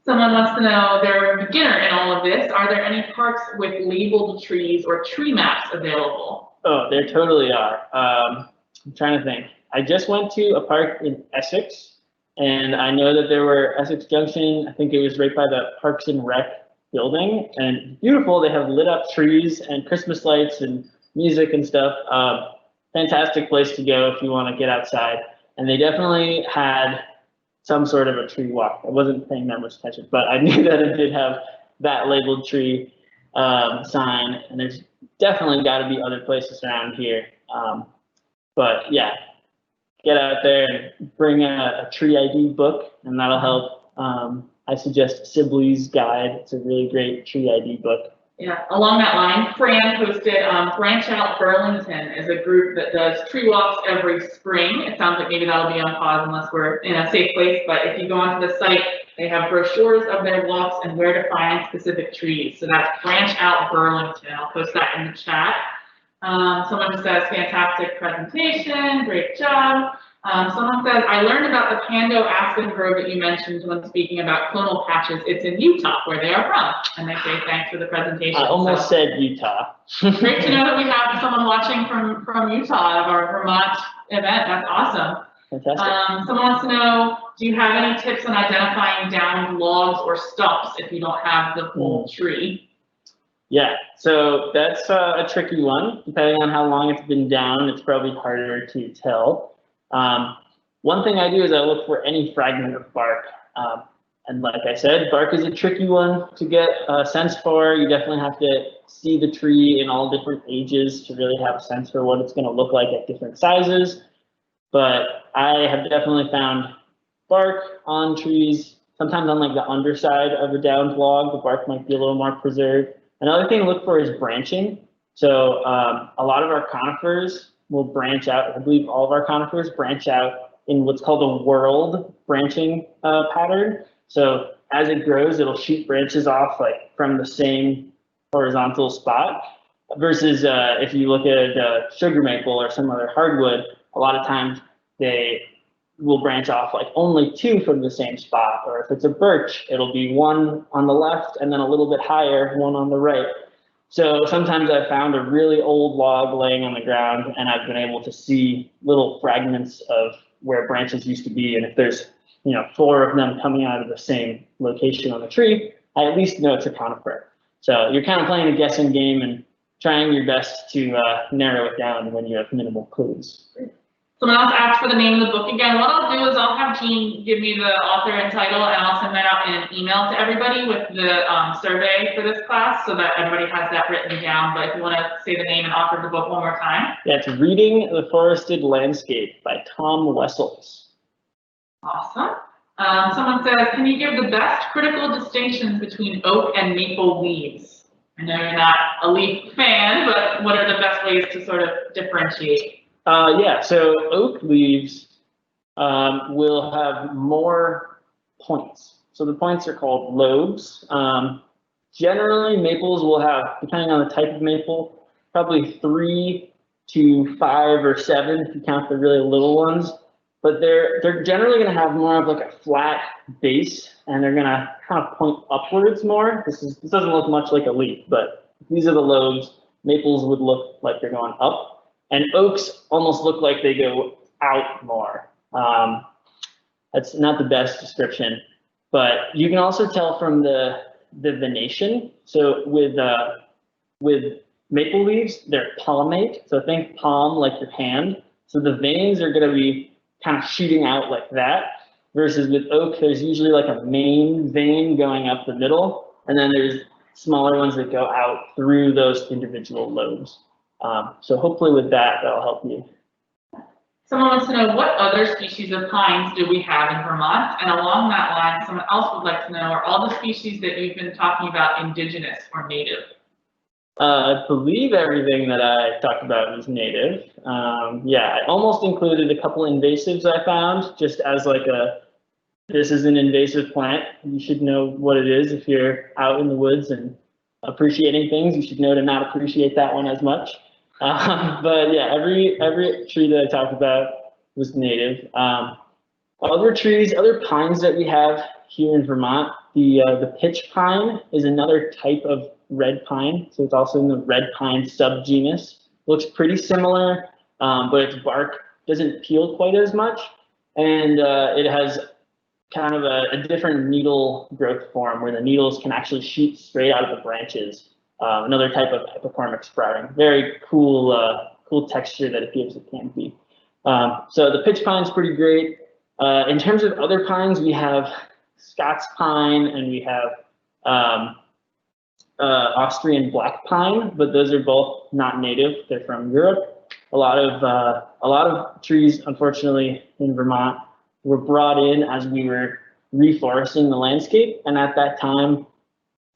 Someone wants to know, they're a beginner in all of this. Are there any parks with labeled trees or tree maps available? Oh, there totally are. I'm trying to think. I just went to a park in Essex. And I know that there were Essex Junction, I think it was right by the Parks and Rec building, and beautiful. They have lit up trees and Christmas lights and music and stuff. Fantastic place to go if you want to get outside. And they definitely had some sort of a tree walk. I wasn't paying that much attention, but I knew that it did have that labeled tree sign, and there's definitely got to be other places around here. But yeah. Get out there and bring a tree ID book, and that'll help. I suggest Sibley's Guide. It's a really great tree ID book. Yeah, along that line, Fran posted Branch Out Burlington is a group that does tree walks every spring. It sounds like maybe that'll be on pause unless we're in a safe place, but if you go onto the site, they have brochures of their walks and where to find specific trees. So that's Branch Out Burlington. I'll post that in the chat. Someone just says, fantastic presentation, great job. Someone says, I learned about the Pando Aspen Grove that you mentioned when speaking about clonal patches. It's in Utah, where they are from. And they say, thanks for the presentation. I almost said Utah. Great to know that we have someone watching from Utah of our Vermont event. That's awesome. Fantastic. Someone wants to know, do you have any tips on identifying downed logs or stumps if you don't have the full tree? Yeah, so that's a tricky one. Depending on how long it's been down, it's probably harder to tell. One thing I do is I look for any fragment of bark. And like I said, bark is a tricky one to get a sense for. You definitely have to see the tree in all different ages to really have a sense for what it's going to look like at different sizes. But I have definitely found bark on trees, sometimes on like the underside of a downed log, the bark might be a little more preserved. Another thing to look for is branching. So a lot of our conifers will branch out. I believe all of our conifers branch out in what's called a whorled branching pattern. So as it grows, it'll shoot branches off like from the same horizontal spot. Versus if you look at sugar maple or some other hardwood, a lot of times they will branch off like only two from the same spot. Or if it's a birch, it'll be one on the left and then a little bit higher, one on the right. So sometimes I've found a really old log laying on the ground and I've been able to see little fragments of where branches used to be. And if there's, 4 of them coming out of the same location on the tree, I at least know it's a conifer. So you're kind of playing a guessing game and trying your best to narrow it down when you have minimal clues. Someone else asked for the name of the book again. What I'll do is I'll have Jean give me the author and title, and I'll send that out in an email to everybody with the survey for this class so that everybody has that written down. But if you want to say the name and author of the book one more time. Yeah, it's Reading the Forested Landscape by Tom Wessels. Awesome. Someone says, can you give the best critical distinctions between oak and maple leaves? I know you're not a leaf fan, but what are the best ways to sort of differentiate? Yeah, so oak leaves will have more points. So the points are called lobes. Generally, maples will have, depending on the type of maple, probably 3 to 5 or 7 if you count the really little ones. But they're generally going to have more of like a flat base, and they're going to kind of point upwards more. This doesn't look much like a leaf, but these are the lobes. Maples would look like they're going up, and oaks almost look like they go out more. That's not the best description, but you can also tell from the venation. So with maple leaves, they're palmate. So think palm like your hand. So the veins are going to be kind of shooting out like that. Versus with oak, there's usually like a main vein going up the middle, and then there's smaller ones that go out through those individual lobes. So hopefully with that, that'll help you. Someone wants to know, what other species of pines do we have in Vermont? And along that line, someone else would like to know, are all the species that you've been talking about indigenous or native? I believe everything that I talked about is native. Yeah, I almost included a couple invasives I found, just as like this is an invasive plant. You should know what it is if you're out in the woods and appreciating things. You should know to not appreciate that one as much. But yeah, every tree that I talked about was native. Other trees, other pines that we have here in Vermont, the pitch pine is another type of red pine. So it's also in the red pine subgenus. Looks pretty similar, but its bark doesn't peel quite as much. And it has kind of a different needle growth form where the needles can actually shoot straight out of the branches. Another type of epicormic sprouting. Very cool, cool texture that it gives a canopy. So the pitch pine is pretty great. In terms of other pines, we have Scots pine and we have Austrian black pine, but those are both not native. They're from Europe. A lot of trees, unfortunately, in Vermont were brought in as we were reforesting the landscape, and at that time,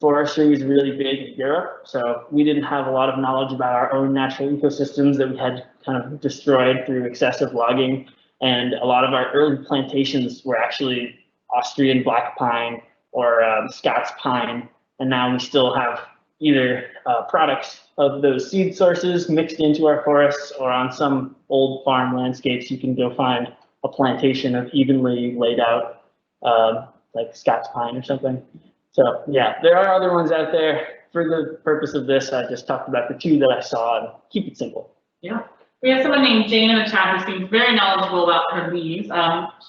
forestry was really big in Europe, so we didn't have a lot of knowledge about our own natural ecosystems that we had kind of destroyed through excessive logging, and a lot of our early plantations were actually Austrian black pine or Scots pine, and now we still have either products of those seed sources mixed into our forests, or on some old farm landscapes, you can go find a plantation of evenly laid out, like Scots pine or something. So yeah, there are other ones out there. For the purpose of this, I just talked about the two that I saw and keep it simple. Yeah. We have someone named Jane in the chat who seems very knowledgeable about her leaves.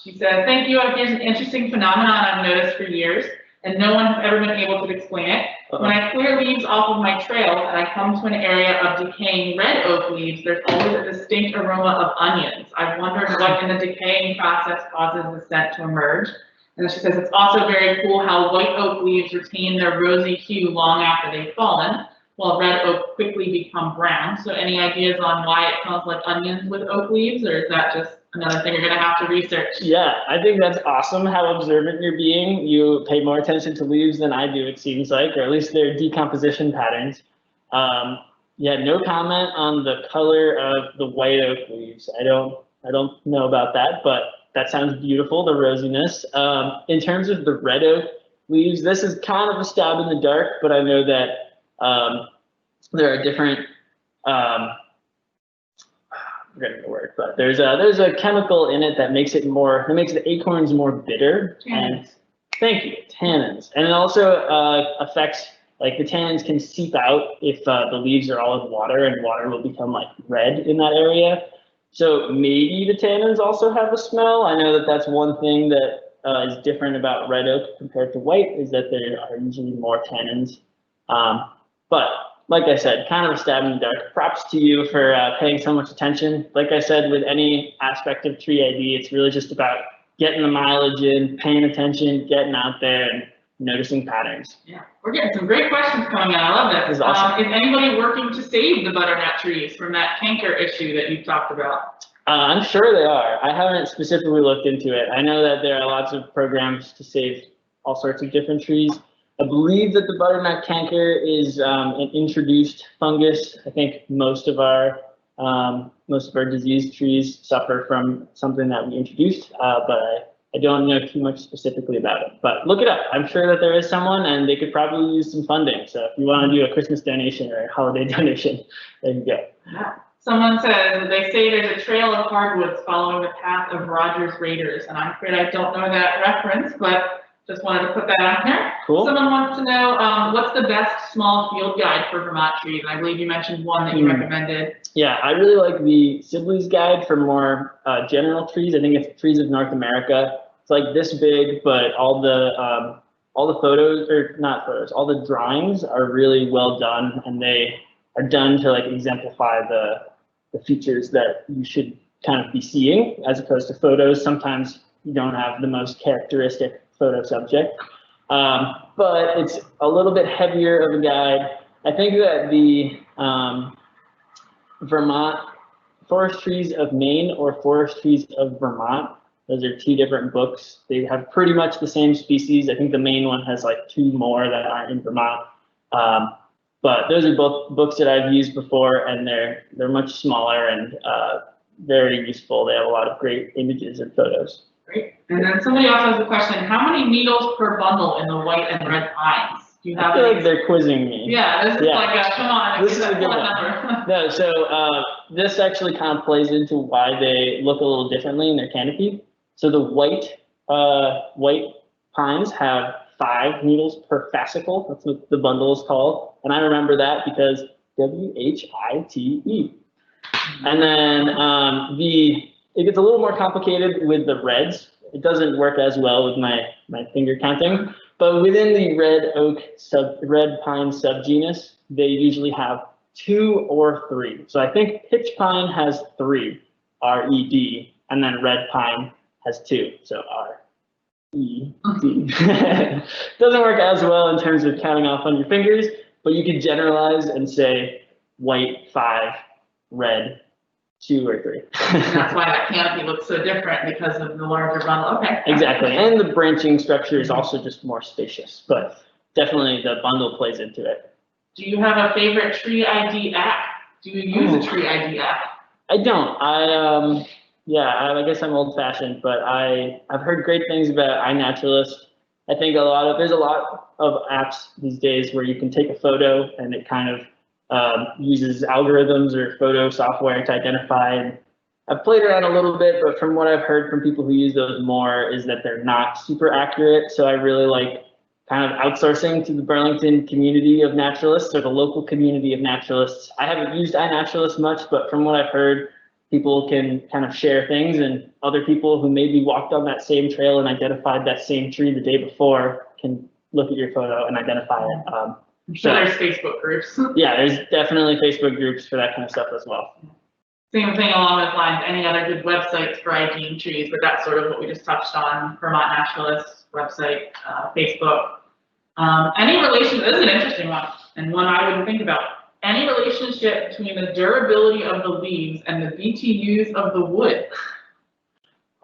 She says, thank you. Here's an interesting phenomenon I've noticed for years, and no one has ever been able to explain it. When I clear leaves off of my trail and I come to an area of decaying red oak leaves, there's always a distinct aroma of onions. I've wondered what in the decaying process causes the scent to emerge. And she says it's also very cool how white oak leaves retain their rosy hue long after they've fallen, while red oak quickly become brown. So any ideas on why it smells like onions with oak leaves, or is that just another thing you're going to have to research? Yeah, I think that's awesome how observant you're being. You pay more attention to leaves than I do, it seems like, or at least their decomposition patterns. Yeah, no comment on the color of the white oak leaves. I don't know about that, but that sounds beautiful, the rosiness. In terms of the red oak leaves, this is kind of a stab in the dark, but I know that there are different, I'm forgetting the word, but there's a chemical in it that makes the acorns more bitter. Tannins. And thank you, tannins. And it also affects, like the tannins can seep out if the leaves are all in water, and water will become like red in that area. So maybe the tannins also have a smell. I know that that's one thing that is different about red oak compared to white, is that there are usually more tannins. But like I said, kind of a stab in the dark. Props to you for paying so much attention. Like I said, with any aspect of tree ID, it's really just about getting the mileage in, paying attention, getting out there, and noticing patterns. Yeah, we're getting some great questions coming in. I love that. This is awesome. Is anybody working to save the butternut trees from that canker issue that you've talked about? I'm sure they are. I haven't specifically looked into it. I know that there are lots of programs to save all sorts of different trees. I believe that the butternut canker is an introduced fungus. I think most of our diseased trees suffer from something that we introduced, but I don't know too much specifically about it. But look it up. I'm sure that there is someone, and they could probably use some funding. So if you want to do a Christmas donation or a holiday donation, there you go. Yeah. Someone says, they say there's a trail of hardwoods following the path of Rogers Raiders, and I'm afraid I don't know that reference, but just wanted to put that out here. Cool. Someone wants to know, what's the best small field guide for Vermont trees? I believe you mentioned one that you recommended. Yeah, I really like the Sibley's guide for more general trees. I think it's Trees of North America. It's like this big, but all the photos, or not photos, all the drawings are really well done, and they are done to like exemplify the features that you should kind of be seeing, as opposed to photos. Sometimes you don't have the most characteristic photo subject, but it's a little bit heavier of a guide. I think that the Vermont Forest Trees of Maine or Forest Trees of Vermont, those are two different books. They have pretty much the same species. I think the Maine one has like 2 more that aren't in Vermont. But those are both books that I've used before, and they're much smaller and very useful. They have a lot of great images and photos. Great. And then somebody else has a question. How many needles per bundle in the white and red pines? Do you have I feel like they're quizzing me. Yeah, this is like a, come on. This is a good one. No, so this actually kind of plays into why they look a little differently in their canopy. So the white pines have 5 needles per fascicle. That's what the bundle is called. And I remember that because WHITE. And then it gets a little more complicated with the reds. It doesn't work as well with my finger counting, but within the red pine subgenus, they usually have 2 or 3. So I think pitch pine has 3, R-E-D, and then red pine has 2, so R-E-D. Doesn't work as well in terms of counting off on your fingers, but you could generalize and say white 5, red 2 or 3. And that's why that canopy looks so different, because of the larger bundle. Okay. Exactly, and the branching structure is also just more spacious, but definitely the bundle plays into it. Do you have a favorite tree ID app? Do you use a tree ID app? I don't. I guess I'm old fashioned, but I've heard great things about iNaturalist. I think there's a lot of apps these days where you can take a photo and it kind of uses algorithms or photo software to identify. And I've played around a little bit, but from what I've heard from people who use those more is that they're not super accurate. So I really like kind of outsourcing to the Burlington community of naturalists, or the local community of naturalists. I haven't used iNaturalist much, but from what I've heard, people can kind of share things, and other people who maybe walked on that same trail and identified that same tree the day before can look at your photo and identify it. I'm sure there's Facebook groups. Yeah, there's definitely Facebook groups for that kind of stuff as well. Same thing along those lines. Any other good websites for IDing trees? But that's sort of what we just touched on. Vermont Naturalist website, Facebook. Any relation? This is an interesting one, and one I wouldn't think about. Any relationship between the durability of the leaves and the BTUs of the wood?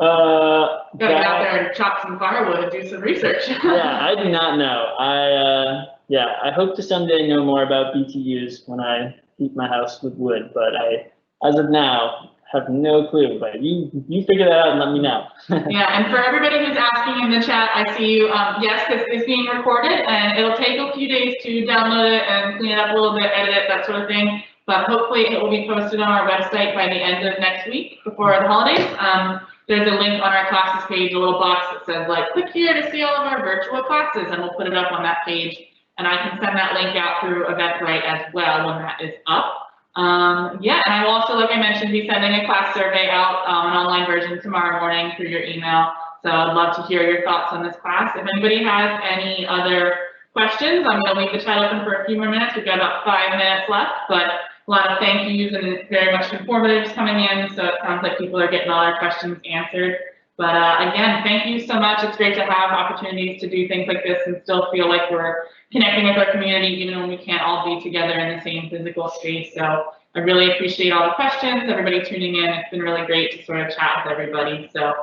Gotta get out there and chop some firewood and do some research. Yeah, I do not know. I hope to someday know more about BTUs when I heat my house with wood, but as of now, have no clue. But you figure that out and let me know. Yeah, and for everybody who's asking in the chat, I see you. Yes, this is being recorded, and it'll take a few days to download it and clean it up a little bit, edit it, that sort of thing. But hopefully, it will be posted on our website by the end of next week, before the holidays. There's a link on our classes page, a little box that says like, click here to see all of our virtual classes, and we'll put it up on that page. And I can send that link out through Eventbrite as well when that is up. Yeah, and I will also, like I mentioned, be sending a class survey out, an online version tomorrow morning through your email. So I'd love to hear your thoughts on this class. If anybody has any other questions, I'm going to leave the chat open for a few more minutes. We've got about 5 minutes left, but a lot of thank yous and very much informatives coming in. So it sounds like people are getting all their questions answered. But again, thank you so much. It's great to have opportunities to do things like this and still feel like we're connecting with our community, even when we can't all be together in the same physical space. So I really appreciate all the questions, everybody tuning in. It's been really great to sort of chat with everybody. So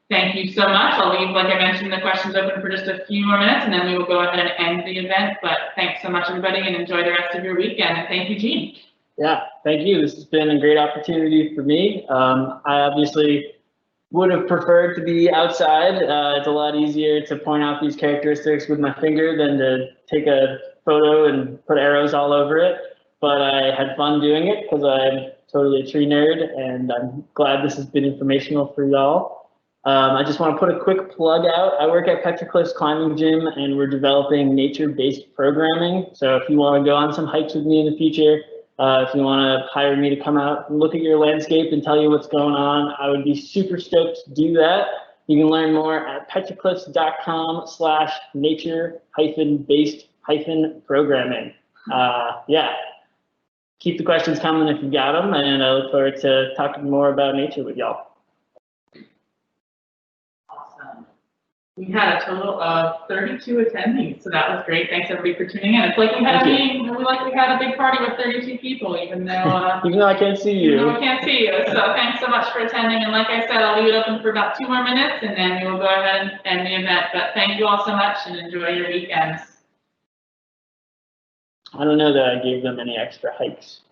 thank you so much. I'll leave, like I mentioned, the questions open for just a few more minutes, and then we will go ahead and end the event. But thanks so much, everybody, and enjoy the rest of your weekend. And thank you, Gene. Yeah, thank you. This has been a great opportunity for me. I obviously would have preferred to be outside. It's a lot easier to point out these characteristics with my finger than to take a photo and put arrows all over it. But I had fun doing it because I'm totally a tree nerd, and I'm glad this has been informational for y'all. I just want to put a quick plug out. I work at Petrocliffs Climbing Gym, and we're developing nature-based programming. So if you want to go on some hikes with me in the future, if you want to hire me to come out and look at your landscape and tell you what's going on, I would be super stoked to do that. You can learn more at petrocliffs.com/nature-based-programming. Yeah, keep the questions coming if you got them, and I look forward to talking more about nature with y'all. Awesome. We had a total of 32 attendees, so that was great. Thanks everybody for tuning in. It's like we had a meeting, we had a big party with 32 people, even though even though I can't see you. Even though I can't see you. So thanks so much for attending. And like I said, I'll leave it open for about 2 more minutes, and then we will go ahead and end the event. But thank you all so much, and enjoy your weekends. I don't know that I gave them any extra hikes.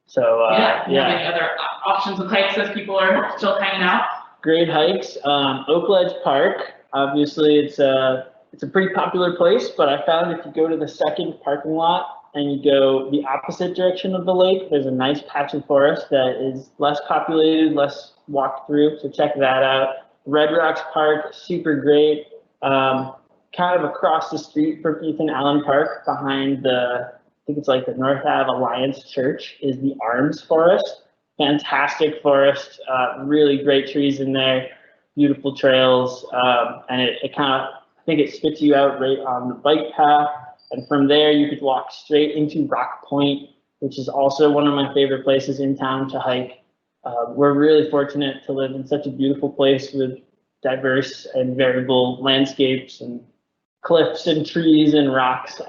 So yeah. Any other options of hikes as people are still hanging out? Great hikes. Oak Ledge Park. Obviously, it's a pretty popular place, but I found if you go to the second parking lot and you go the opposite direction of the lake, there's a nice patch of forest that is less populated, less walked through. So check that out. Red Rocks Park, super great. Kind of across the street from Ethan Allen Park, behind the, I think it's like the North Ave Alliance Church, is the Arms Forest. Fantastic forest, really great trees in there, beautiful trails, and it kind of, I think it spits you out right on the bike path. And from there, you could walk straight into Rock Point, which is also one of my favorite places in town to hike. We're really fortunate to live in such a beautiful place with diverse and variable landscapes and cliffs and trees and rocks.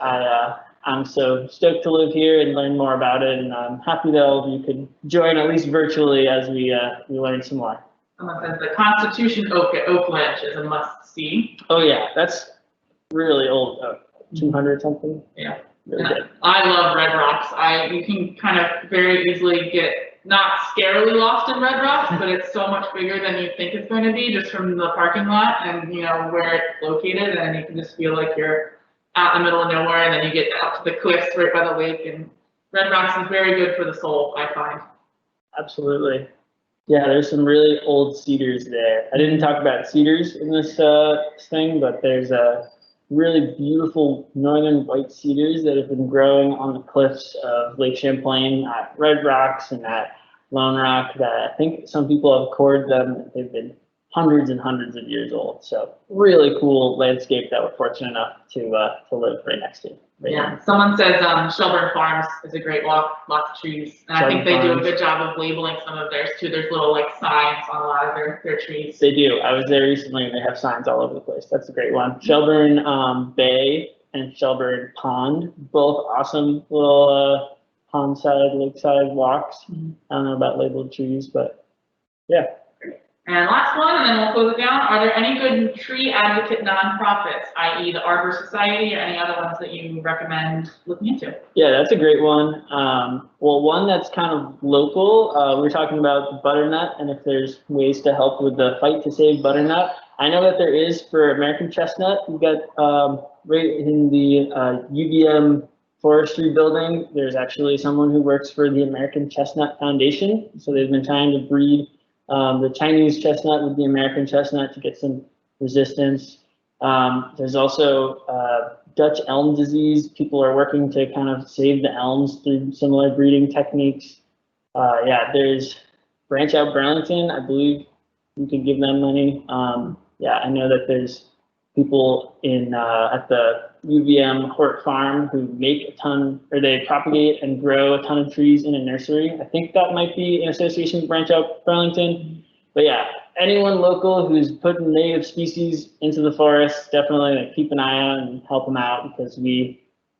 I'm so stoked to live here and learn more about it, and I'm happy that all of you could join, at least virtually, as we learn some more. Someone says the Constitution Oak at Oak Ledge is a must-see. Oh yeah, that's really old, 200 something. Yeah. Really good. I love Red Rocks. You can kind of very easily get not scarily lost in Red Rocks, but it's so much bigger than you think it's going to be just from the parking lot and where it's located, and you can just feel like you're out in the middle of nowhere, and then you get up to the cliffs right by the lake, and Red Rocks is very good for the soul, I find. Absolutely. Yeah, there's some really old cedars there. I didn't talk about cedars in this thing, but there's a really beautiful northern white cedars that have been growing on the cliffs of Lake Champlain at Red Rocks and at Lone Rock that I think some people have cored them. They've been hundreds and hundreds of years old. So really cool landscape that we're fortunate enough to live right next to. Yeah, someone says Shelburne Farms is a great walk, lots of trees. And I think they do a good job of labeling some of theirs too. There's little signs on a lot of their trees. They do. I was there recently and they have signs all over the place. That's a great one. Shelburne Bay and Shelburne Pond, both awesome little pond-side, lakeside walks. I don't know about labeled trees, but yeah. And last one, and then we'll close it down. Are there any good tree advocate nonprofits, i.e. the Arbor Society, or any other ones that you recommend looking into? Yeah, that's a great one. Well, one that's kind of local, we're talking about Butternut, and if there's ways to help with the fight to save Butternut. I know that there is for American Chestnut. You've got right in the UVM forestry building, there's actually someone who works for the American Chestnut Foundation. So they've been trying to breed the Chinese chestnut with the American chestnut to get some resistance. There's also Dutch elm disease. People are working to kind of save the elms through similar breeding techniques. Yeah, there's Branch Out Burlington. I believe you could give them money. Yeah, I know that there's people in at the UVM Hort Farm who make a ton, or they propagate and grow a ton of trees in a nursery. I think that might be in association with Branch Out Burlington. But yeah, anyone local who's putting native species into the forest, definitely keep an eye out and help them out, because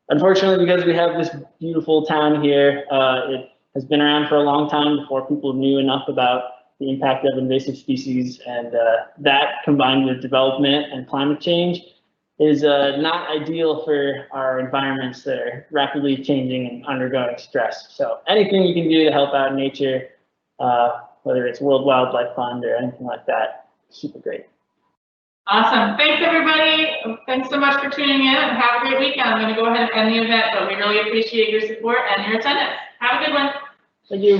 unfortunately, because we have this beautiful town here, it has been around for a long time before people knew enough about the impact of invasive species, and that combined with development and climate change is not ideal for our environments that are rapidly changing and undergoing stress. So anything you can do to help out nature, whether it's World Wildlife Fund or anything like that, super great. Awesome. Thanks, everybody. Thanks so much for tuning in, and have a great weekend. I'm going to go ahead and end the event, but we really appreciate your support and your attendance. Have a good one. Thank you.